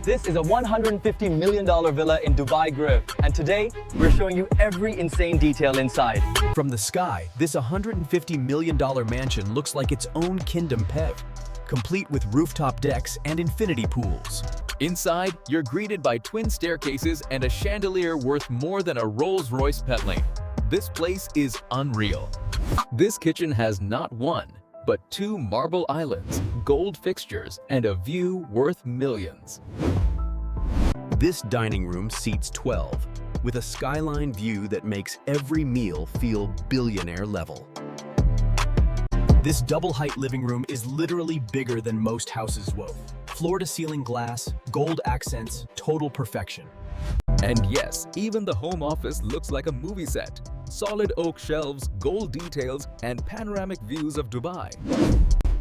This is a $150 million villa in Dubai Grove, and today we're showing you every insane detail inside. From the sky, this $150 million mansion looks like its own Kingdom Pev, complete with rooftop decks and infinity pools. Inside, you're greeted by twin staircases and a chandelier worth more than a Rolls-Royce pet lane. This place is unreal. This kitchen has not one, but two marble islands, gold fixtures, and a view worth millions. This dining room seats 12, with a skyline view that makes every meal feel billionaire level. This double-height living room is literally bigger than most houses. Whoa. Floor-to-ceiling glass, gold accents, total perfection. And yes, even the home office looks like a movie set. Solid oak shelves, gold details, and panoramic views of Dubai.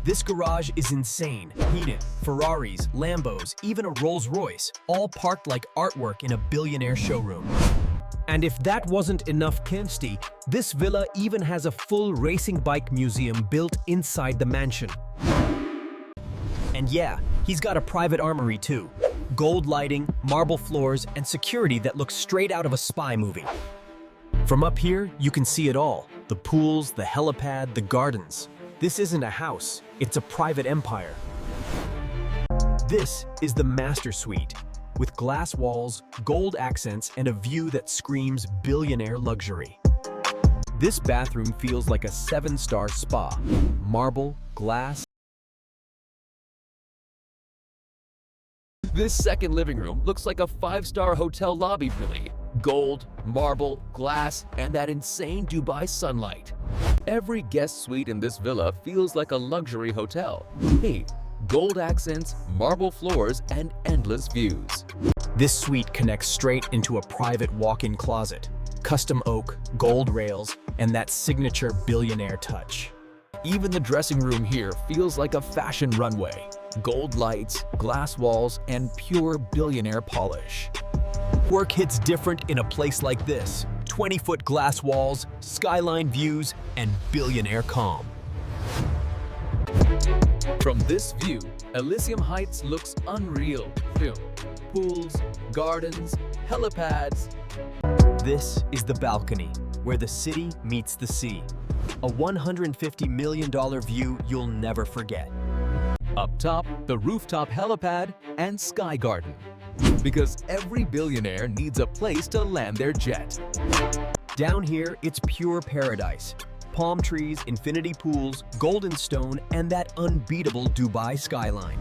This garage is insane. Heated, Ferraris, Lambos, even a Rolls-Royce, all parked like artwork in a billionaire showroom. And if that wasn't enough Kinsty, this villa even has a full racing bike museum built inside the mansion. And yeah, he's got a private armory too. Gold lighting, marble floors, and security that looks straight out of a spy movie. From up here, you can see it all. The pools, the helipad, the gardens. This isn't a house, it's a private empire. This is the master suite, with glass walls, gold accents, and a view that screams billionaire luxury. This bathroom feels like a 7-star spa. Marble, glass. This second living room looks like a 5-star hotel lobby really. Gold, marble, glass, and that insane Dubai sunlight. Every guest suite in this villa feels like a luxury hotel. Hey, gold accents, marble floors, and endless views. This suite connects straight into a private walk-in closet. Custom oak, gold rails, and that signature billionaire touch. Even the dressing room here feels like a fashion runway. Gold lights, glass walls, and pure billionaire polish. Work hits different in a place like this. 20-foot glass walls, skyline views, and billionaire calm. From this view, Elysium Heights looks unreal. Pools, gardens, helipads. This is the balcony, where the city meets the sea. A $150 million view you'll never forget. Up top, the rooftop helipad and sky garden. Because every billionaire needs a place to land their jet. Down here, it's pure paradise. Palm trees, infinity pools, golden stone, and that unbeatable Dubai skyline.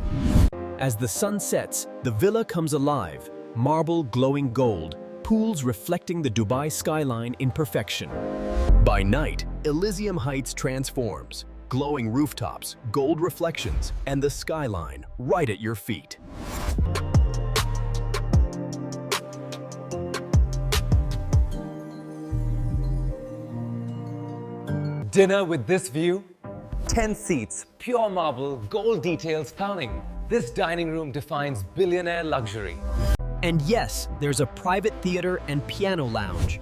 As the sun sets, the villa comes alive. Marble glowing gold, pools reflecting the Dubai skyline in perfection. By night, Elysium Heights transforms. Glowing rooftops, gold reflections, and the skyline right at your feet. Dinner with this view? 10 seats, pure marble, gold details, stunning. This dining room defines billionaire luxury. And yes, there's a private theater and piano lounge.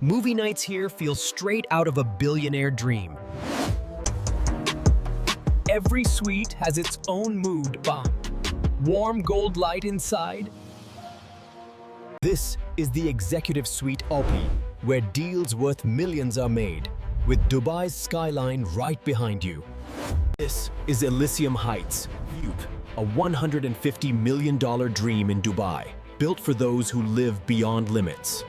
Movie nights here feel straight out of a billionaire dream. Every suite has its own mood bomb. Warm gold light inside. This is the executive suite Alpi, where deals worth millions are made, with Dubai's skyline right behind you. This is Elysium Heights, a $150 million dream in Dubai, built for those who live beyond limits.